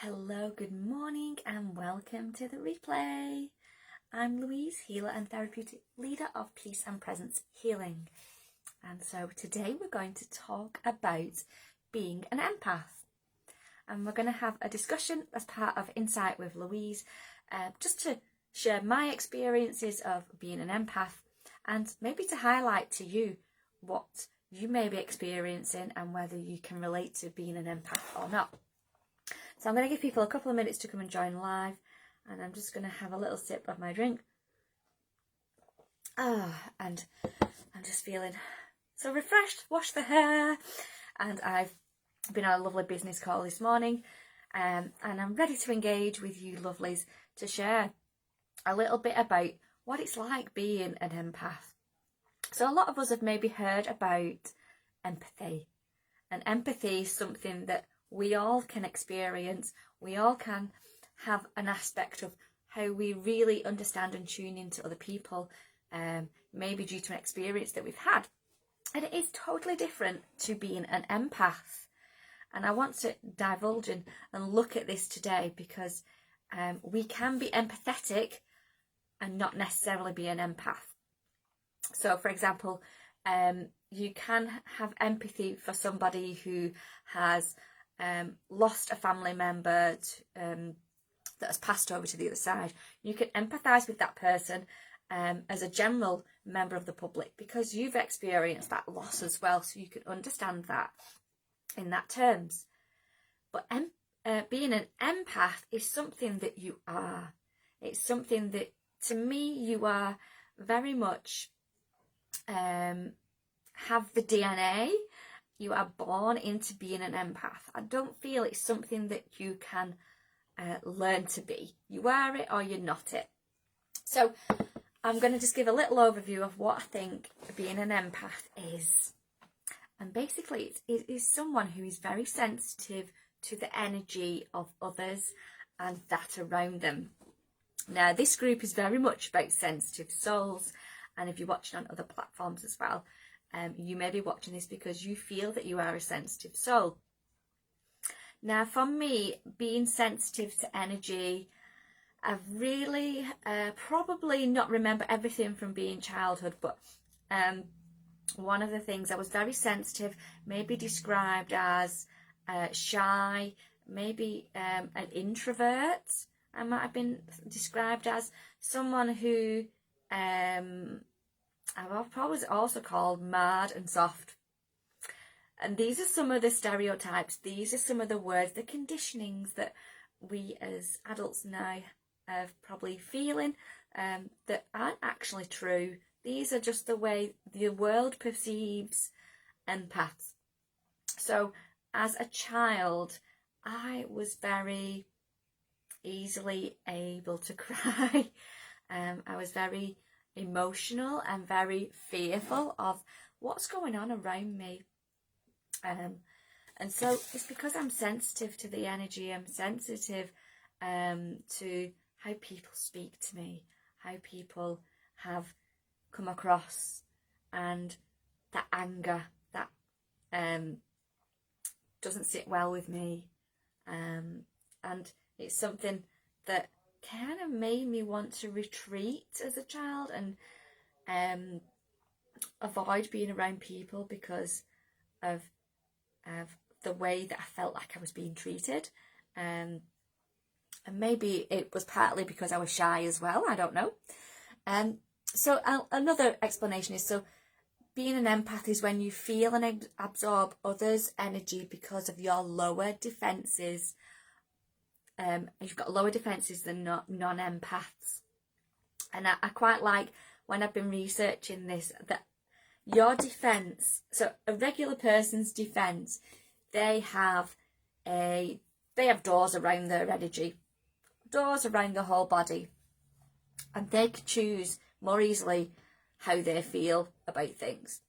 Hello, good morning, and welcome to the replay. I'm Louise, healer and therapeutic leader of Peace and Presence Healing. And so today we're going to talk about being an empath. And we're going to have a discussion as part of Insight with Louise, just to share my experiences of being an empath and maybe to highlight to you what you may be experiencing and whether you can relate to being an empath or not. So I'm going to give people a couple of minutes to come and join live, and I'm just going to have a little sip of my drink. And I'm just feeling so refreshed, washed the hair, and I've been on a lovely business call this morning, and I'm ready to engage with you lovelies to share a little bit about what it's like being an empath. So a lot of us have maybe heard about empathy, and empathy is something that we all can experience. We all can have an aspect of how we really understand and tune into other people, maybe due to an experience that we've had. And it is totally different to being an empath. And I want to divulge in and look at this today because we can be empathetic and not necessarily be an empath. So, for example, you can have empathy for somebody who has lost a family member that has passed over to the other side. You can empathise with that person as a general member of the public because you've experienced that loss as well, so you can understand that in that terms. But being an empath is something that you are. It's something that, to me, you are very much have the DNA. You are born into being an empath. I don't feel it's something that you can learn to be. You are it or you're not it. So I'm going to just give a little overview of what I think being an empath is. And basically it is someone who is very sensitive to the energy of others and that around them. Now, this group is very much about sensitive souls. And if you're watching on other platforms as well, you may be watching this because you feel that you are a sensitive soul. Now, for me, being sensitive to energy, I've really probably not remember everything from being childhood, but one of the things I was very sensitive, maybe described as shy, maybe an introvert. I might have been described as someone who I've always also called mad and soft. And these are some of the stereotypes. These are some of the words, the conditionings that we as adults now are probably feeling that aren't actually true. These are just the way the world perceives empaths. So as a child, I was very easily able to cry. I was very emotional and very fearful of what's going on around me. And so it's because I'm sensitive to the energy. I'm sensitive to how people speak to me, how people have come across, and that anger that doesn't sit well with me. And it's something that kind of made me want to retreat as a child and avoid being around people because of the way that I felt like I was being treated. And maybe it was partly because I was shy as well, I don't know. So another explanation is, so being an empath is when you feel and absorb others' energy because of your lower defences. You've got lower defences than non-empaths. And I quite like, when I've been researching this, that your defence, so a regular person's defence, they have doors around their energy, doors around the whole body, and they can choose more easily how they feel about things.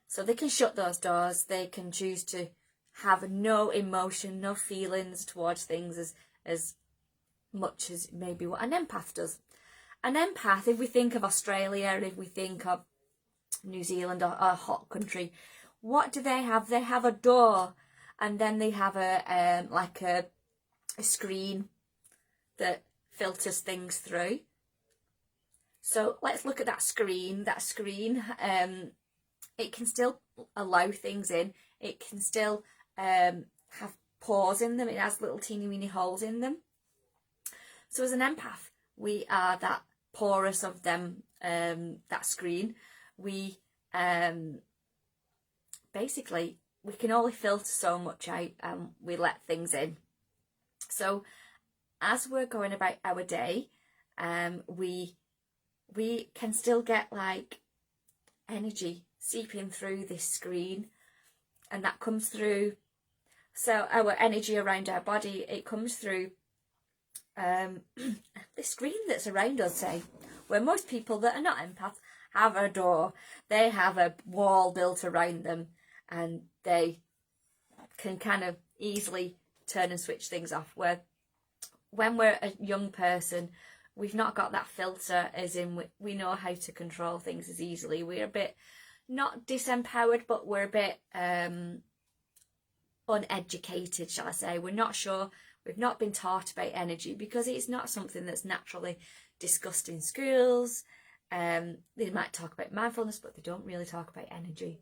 So they can shut those doors. They can choose to have no emotion, no feelings towards things as much as maybe what an empath does. An empath, if we think of Australia, if we think of New Zealand or a hot country, what do they have? They have a door, and then they have a a screen that filters things through. So let's look at that screen. That screen, it can still allow things in. It can still have pores in them. It has little teeny weeny holes in them. So as an empath, we are that porous of them, that screen. We basically, we can only filter so much out and we let things in. So as we're going about our day, we can still get like energy seeping through this screen, and that comes through, so our energy around our body, it comes through the screen that's around us, say, where most people that are not empaths have a door, they have a wall built around them, and they can kind of easily turn and switch things off, where when we're a young person, we've not got that filter, as in we know how to control things as easily. We're a bit, not disempowered, but we're a bit uneducated, shall I say. We're not sure, we've not been taught about energy because it's not something that's naturally discussed in schools. They might talk about mindfulness, but they don't really talk about energy.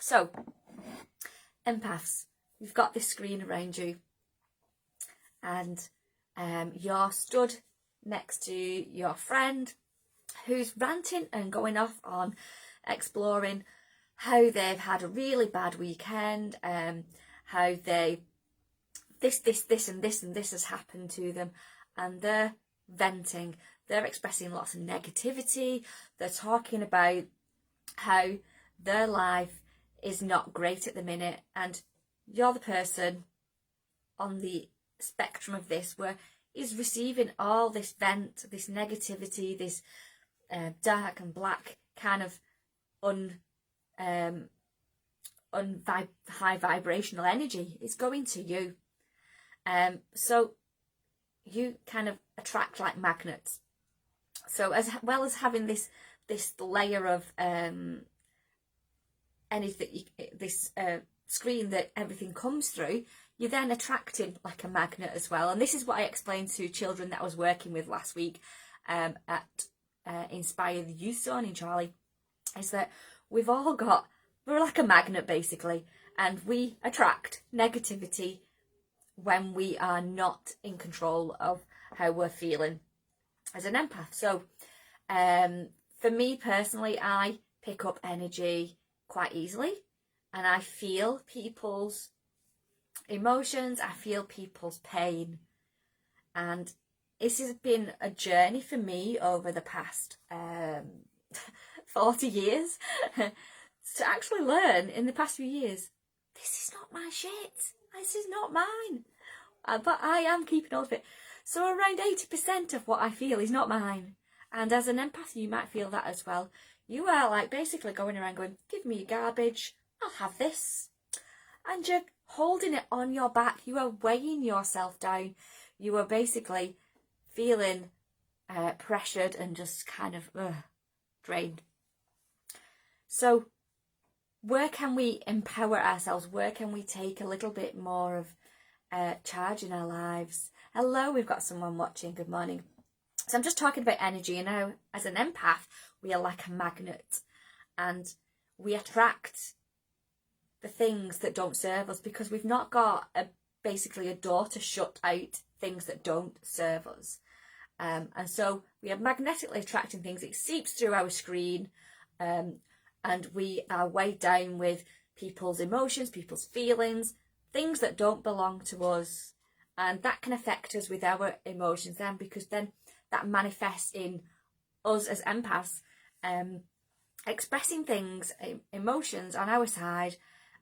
So, empaths, you've got this screen around you, and you're stood next to your friend who's ranting and going off on exploring how they've had a really bad weekend, how they this and this has happened to them, and they're venting, they're expressing lots of negativity, they're talking about how their life is not great at the minute, and you're the person on the spectrum of this where is receiving all this vent, this negativity, this dark and black kind of high vibrational energy. It's going to you. So you kind of attract like magnets. So as well as having this layer of energy, this screen that everything comes through, you're then attracting like a magnet as well. And this is what I explained to children that I was working with last week at Inspire the Youth Zone in Charlie, is that we're like a magnet basically, and we attract negativity when we are not in control of how we're feeling as an empath. So for me personally, I pick up energy quite easily, and I feel people's emotions, I feel people's pain, and this has been a journey for me over the past 40 years to actually learn in the past few years, this is not my shit, this is not mine, but I am keeping hold of it. So around 80% of what I feel is not mine, and as an empath you might feel that as well. You are like basically going around going, give me your garbage, I'll have this, and you're holding it on your back. You are weighing yourself down. You are basically feeling pressured and just kind of drained. So where can we empower ourselves? Where can we take a little bit more of charge in our lives? Hello, we've got someone watching. Good morning. So I'm just talking about energy, and now as an empath, we are like a magnet, and we attract the things that don't serve us because we've not got basically a door to shut out things that don't serve us. And so we are magnetically attracting things. It seeps through our screen, and we are weighed down with people's emotions, people's feelings, things that don't belong to us. And that can affect us with our emotions then, because then that manifests in us as empaths, expressing things, emotions on our side,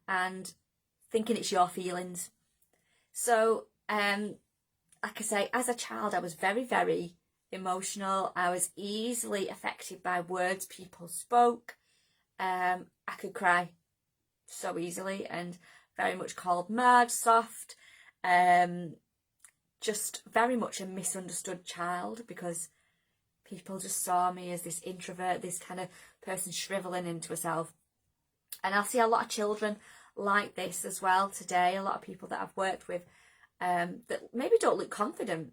and thinking it's your feelings. So, like I say, as a child, I was very, very emotional. I was easily affected by words people spoke. I could cry so easily, and very much called mad, soft, just very much a misunderstood child, because people just saw me as this introvert, this kind of person shriveling into herself. And I see a lot of children like this as well today, a lot of people that I've worked with, that maybe don't look confident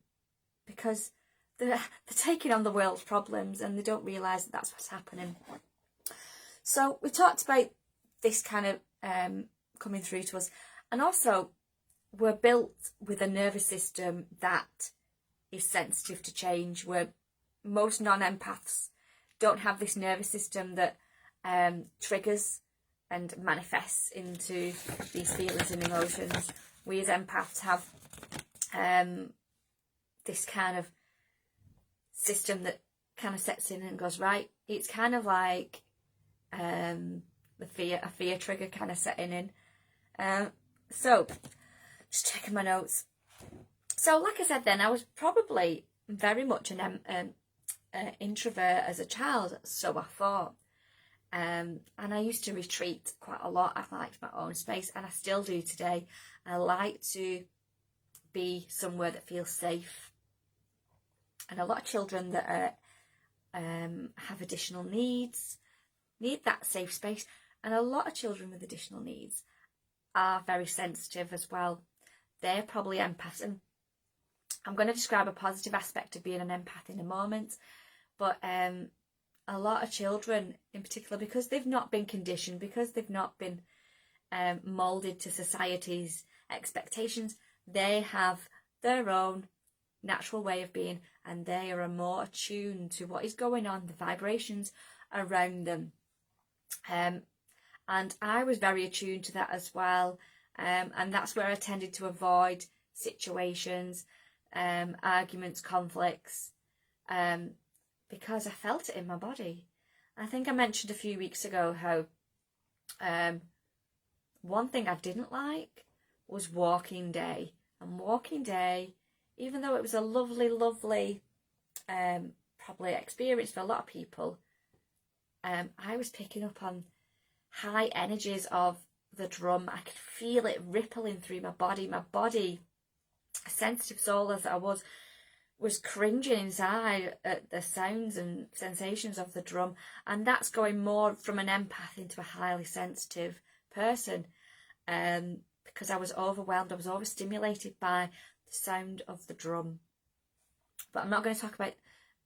because they're taking on the world's problems and they don't realise that that's what's happening. So we talked about this kind of coming through to us, and also we're built with a nervous system that is sensitive to change, where most non-empaths don't have this nervous system that triggers and manifests into these feelings and emotions. We as empaths have this kind of system that kind of sets in and goes, right, it's kind of like a fear trigger kind of setting in. So just checking my notes. So like I said then, I was probably very much an introvert as a child, so I thought. And I used to retreat quite a lot. I liked my own space, and I still do today. I like to be somewhere that feels safe. And a lot of children that have additional needs need that safe space. And a lot of children with additional needs are very sensitive as well. They're probably empaths. And I'm going to describe a positive aspect of being an empath in a moment. But a lot of children in particular, because they've not been conditioned, because they've not been moulded to society's expectations, they have their own natural way of being, and they are more attuned to what is going on, the vibrations around them. And I was very attuned to that as well, and that's where I tended to avoid situations, arguments, conflicts, because I felt it in my body. I think I mentioned a few weeks ago how one thing I didn't like was walking day. And walking day, even though it was a lovely, lovely probably experience for a lot of people, I was picking up on high energies of the drum. I could feel it rippling through my body. My body, a sensitive soul as I was cringing inside at the sounds and sensations of the drum. And that's going more from an empath into a highly sensitive person, because I was overwhelmed, I was overstimulated by the sound of the drum. But I'm not going to talk about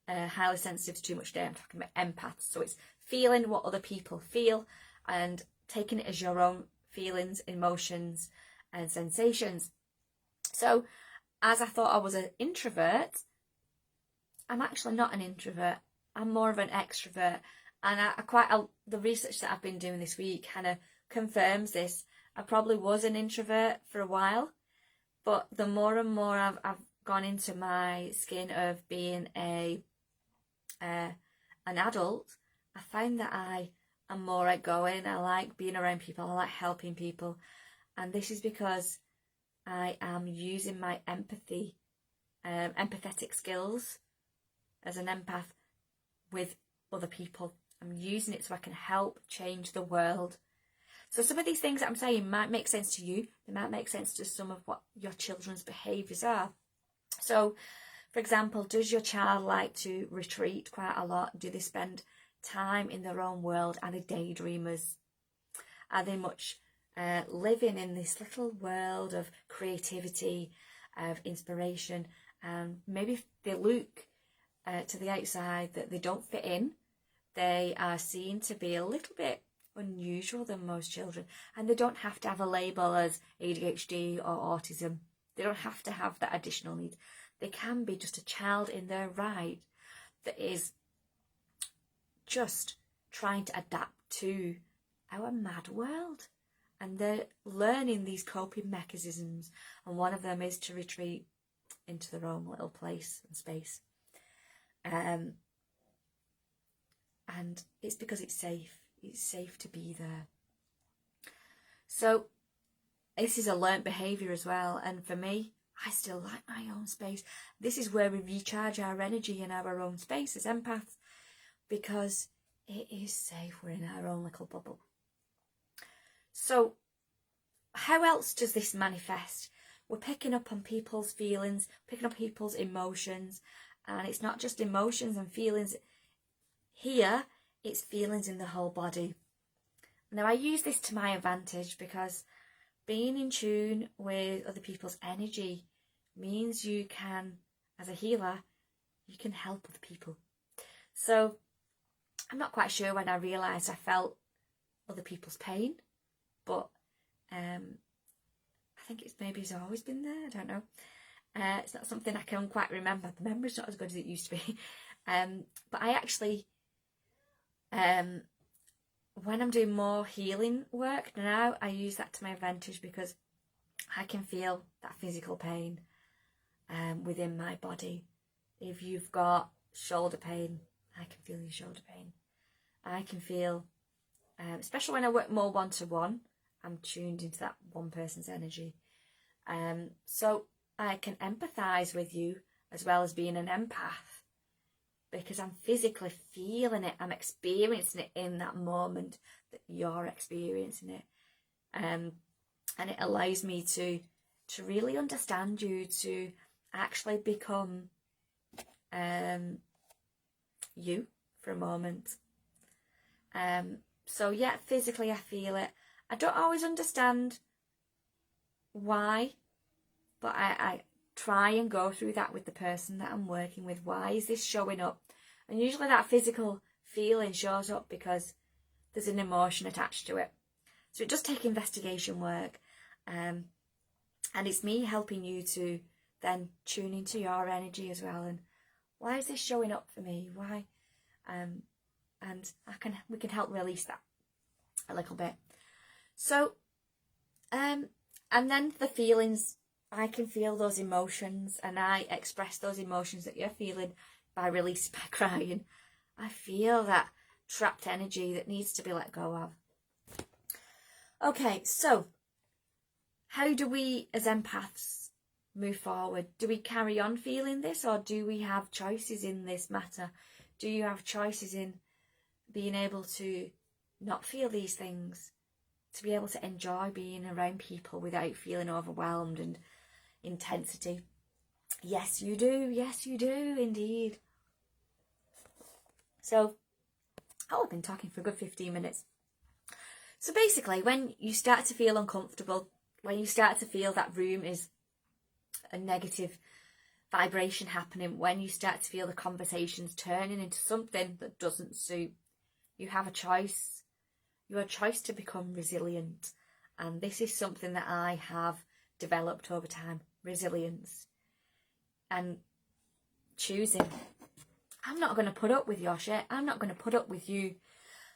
highly sensitives too much today. I'm talking about empaths. So it's feeling what other people feel and taking it as your own feelings, emotions and sensations. So as I thought I was an introvert, I'm actually not an introvert. I'm more of an extrovert. And the research that I've been doing this week kind of confirms this. I probably was an introvert for a while, but the more and more I've gone into my skin of being an adult, I find that I am more outgoing. I like being around people. I like helping people. And this is because I am using my empathetic skills as an empath with other people. I'm using it so I can help change the world. So some of these things that I'm saying might make sense to you. They might make sense to some of what your children's behaviours are. So, for example, does your child like to retreat quite a lot? Do they spend time in their own world? Are they daydreamers? Are they much living in this little world of creativity, of inspiration? And maybe if they look to the outside that they don't fit in, they are seen to be a little bit unusual than most children, and they don't have to have a label as ADHD or autism. They don't have to have that additional need. They can be just a child in their right that is just trying to adapt to our mad world, and they're learning these coping mechanisms, and one of them is to retreat into their own little place and space, and it's because it's safe. It's safe to be there. So this is a learnt behaviour as well, and for me, I still like my own space. This is where we recharge our energy in our own space as empaths, because it is safe. We're in our own little bubble. So how else does this manifest? We're picking up on people's feelings, picking up people's emotions, and it's not just emotions and feelings here, it's feelings in the whole body. Now I use this to my advantage because being in tune with other people's energy means you can, as a healer, you can help other people. So I'm not quite sure when I realised I felt other people's pain, but I think it's always been there. I don't know. It's not something I can quite remember. The memory's not as good as it used to be. But I actually, when I'm doing more healing work now, I use that to my advantage, because I can feel that physical pain within my body. If you've got shoulder pain, I can feel your shoulder pain. I can feel, especially when I work more one-to-one, I'm tuned into that one person's energy. So I can empathise with you as well as being an empath, because I'm physically feeling it. I'm experiencing it in that moment that you're experiencing it. And it allows me to really understand you, to actually become you for a moment. So yeah, physically I feel it. I don't always understand why, but I try and go through that with the person that I'm working with. Why is this showing up? And usually that physical feeling shows up because there's an emotion attached to it. So it does take investigation work. And it's me helping you to then tune into your energy as well. And why is this showing up for me? Why? And we can help release that a little bit. So, and then the feelings, I can feel those emotions, and I express those emotions that you're feeling by releasing, by crying. I feel that trapped energy that needs to be let go of. Okay, so how do we as empaths move forward? Do we carry on feeling this, or do we have choices in this matter? Do you have choices in being able to not feel these things, to be able to enjoy being around people without feeling overwhelmed and intensity? Yes, you do. Yes, you do indeed. So, I've been talking for a good 15 minutes. So basically, when you start to feel uncomfortable, when you start to feel that room is a negative vibration happening, when you start to feel the conversations turning into something that doesn't suit, you have a choice. You have a choice to become resilient. And this is something that I have developed over time, resilience. And choosing, I'm not going to put up with your shit. I'm not going to put up with you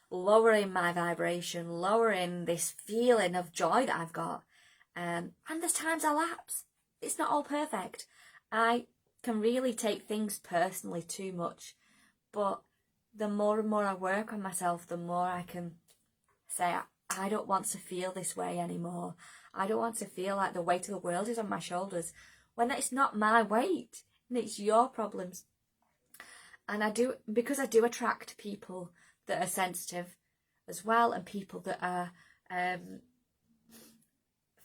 lowering my vibration, lowering this feeling of joy that I've got. And there's times I lapse. It's not all perfect. I can really take things personally too much. But the more and more I work on myself, the more I can say, I don't want to feel this way anymore. I don't want to feel like the weight of the world is on my shoulders, when it's not my weight and it's your problems. And because I do attract people that are sensitive as well, and people that are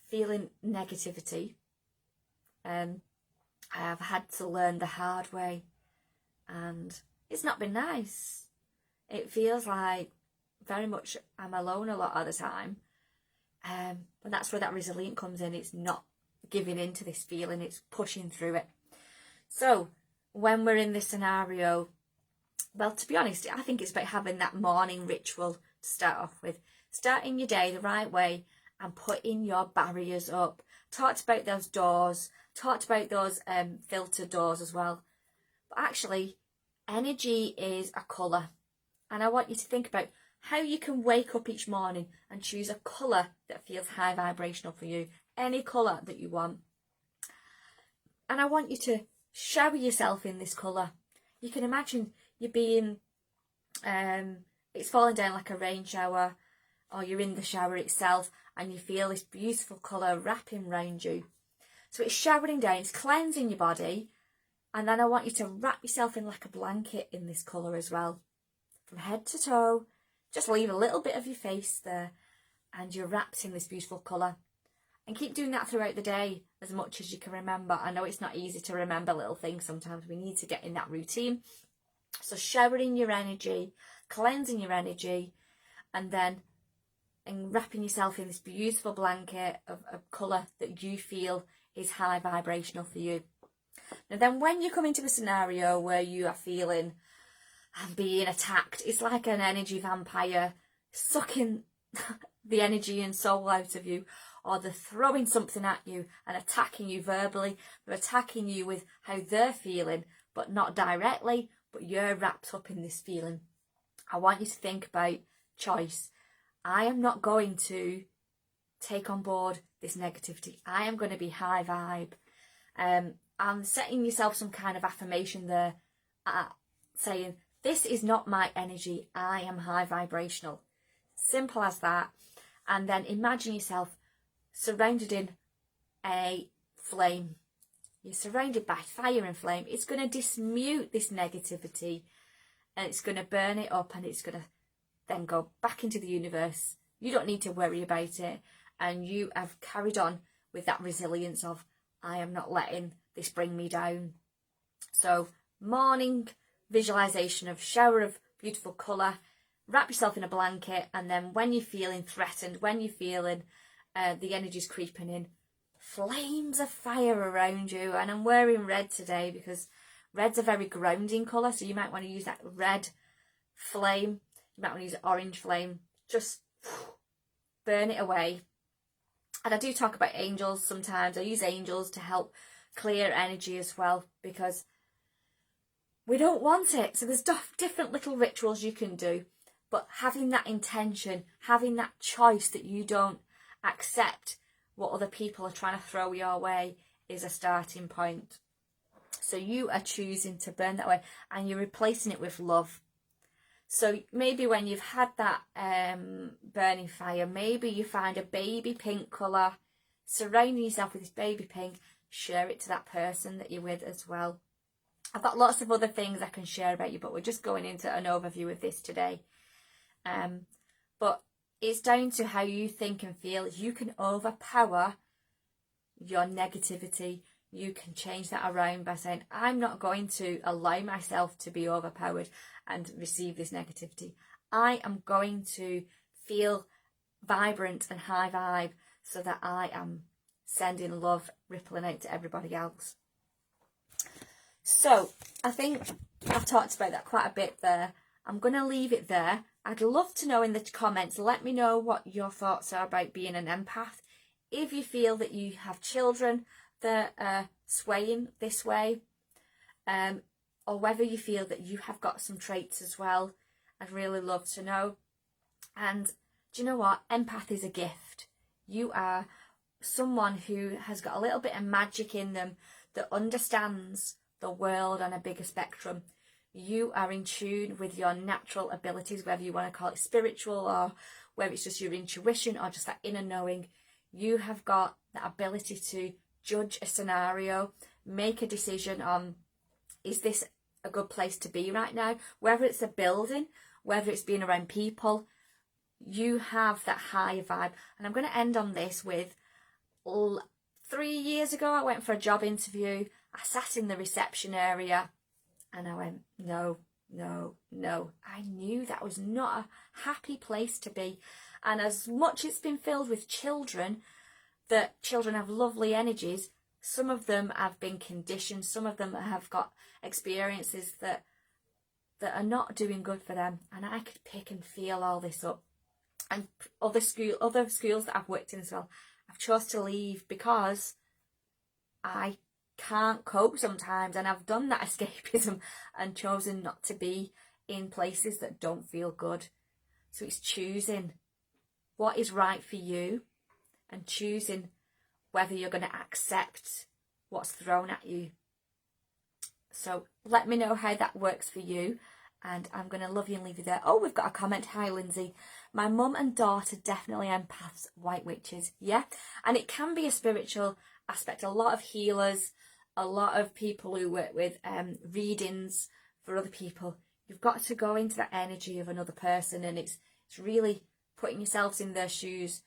feeling negativity. I have had to learn the hard way, and it's not been nice. It feels like very much I'm alone a lot of the time. And that's where that resilient comes in. It's not giving in to this feeling, it's pushing through it. So when we're in this scenario, well, to be honest, I think it's about having that morning ritual to start off with. Starting your day the right way and putting your barriers up. Talked about those doors, talked about those filter doors as well. But actually, energy is a colour. And I want you to think about how you can wake up each morning and choose a colour that feels high vibrational for you. Any colour that you want. And I want you to shower yourself in this colour. You can imagine you being, it's falling down like a rain shower, or you're in the shower itself and you feel this beautiful colour wrapping around you. So it's showering down, it's cleansing your body, and then I want you to wrap yourself in like a blanket in this colour as well. From head to toe, just leave a little bit of your face there and you're wrapped in this beautiful colour. And keep doing that throughout the day as much as you can remember. I know it's not easy to remember little things sometimes. We need to get in that routine. So showering your energy, cleansing your energy, and then and wrapping yourself in this beautiful blanket of colour that you feel is high vibrational for you. Now then, when you come into a scenario where you are feeling and being attacked, it's like an energy vampire sucking the energy and soul out of you, or they're throwing something at you and attacking you verbally. They're attacking you with how they're feeling, but not directly, but you're wrapped up in this feeling. I want you to think about choice. I am not going to take on board this negativity. I am going to be high vibe. I'm setting yourself some kind of affirmation there, saying, this is not my energy. I am high vibrational. Simple as that. And then imagine yourself surrounded in a flame. You're surrounded by fire and flame. It's going to dismute this negativity, and it's going to burn it up, and it's going to then go back into the universe. You don't need to worry about it, and you have carried on with that resilience of, I am not letting this bring me down. So morning visualization of shower of beautiful colour, wrap yourself in a blanket, and then when you're feeling threatened, when you're feeling the energy's creeping in, flames of fire around you. And I'm wearing red today because red's a very grounding colour, so you might want to use that red flame. You might want to use an orange flame. Just burn it away. And I do talk about angels sometimes. I use angels to help clear energy as well, because we don't want it. So there's different little rituals you can do, but having that intention, having that choice that you don't accept what other people are trying to throw your way, is a starting point. So you are choosing to burn that way, and you're replacing it with love. So maybe when you've had that burning fire, maybe you find a baby pink colour, surrounding yourself with this baby pink, share it to that person that you're with as well. I've got lots of other things I can share about you, but we're just going into an overview of this today. But it's down to how you think and feel. You can overpower your negativity. You can change that around by saying, I'm not going to allow myself to be overpowered and receive this negativity. I am going to feel vibrant and high vibe so that I am sending love, rippling out to everybody else. So I think I've talked about that quite a bit there. I'm going to leave it there. I'd love to know in the comments, let me know what your thoughts are about being an empath. If you feel that you have children that are swaying this way, or whether you feel that you have got some traits as well, I'd really love to know. And do you know what? Empath is a gift. You are someone who has got a little bit of magic in them, that understands the world on a bigger spectrum. You are in tune with your natural abilities, whether you want to call it spiritual, or whether it's just your intuition, or just that inner knowing. You have got the ability to judge a scenario, make a decision on, is this a good place to be right now? Whether it's a building, whether it's being around people, you have that higher vibe. And I'm going to end on this with, 3 years ago, I went for a job interview. I sat in the reception area and I went, no, no, no. I knew that was not a happy place to be. And as much it's been filled with children, that children have lovely energies, some of them have been conditioned, some of them have got experiences that are not doing good for them. And I could pick and feel all this up. And other schools that I've worked in as well, I've chose to leave because I can't cope sometimes, and I've done that escapism and chosen not to be in places that don't feel good. So it's choosing what is right for you and choosing whether you're going to accept what's thrown at you. So let me know how that works for you, and I'm going to love you and leave you there. Oh, we've got a comment. Hi, Lindsay. My mum and daughter definitely empaths, white witches. Yeah, and it can be a spiritual aspect. A lot of healers, a lot of people who work with readings for other people, you've got to go into that energy of another person, and it's really putting yourselves in their shoes,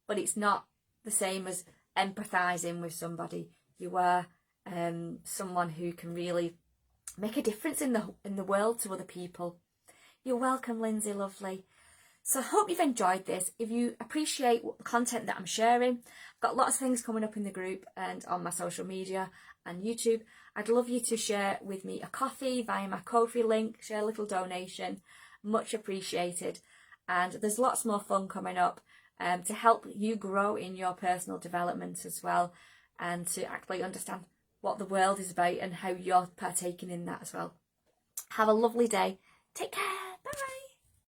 but it's not the same as empathizing with somebody. You are someone who can really make a difference in the world to other people. You're welcome, Lindsay, lovely. So I hope you've enjoyed this. If you appreciate the content that I'm sharing, I've got lots of things coming up in the group and on my social media and YouTube. I'd love you to share with me a coffee via my Ko-fi link, share a little donation, much appreciated. And there's lots more fun coming up to help you grow in your personal development as well, and to actually understand what the world is about and how you're partaking in that as well. Have a lovely day. Take care.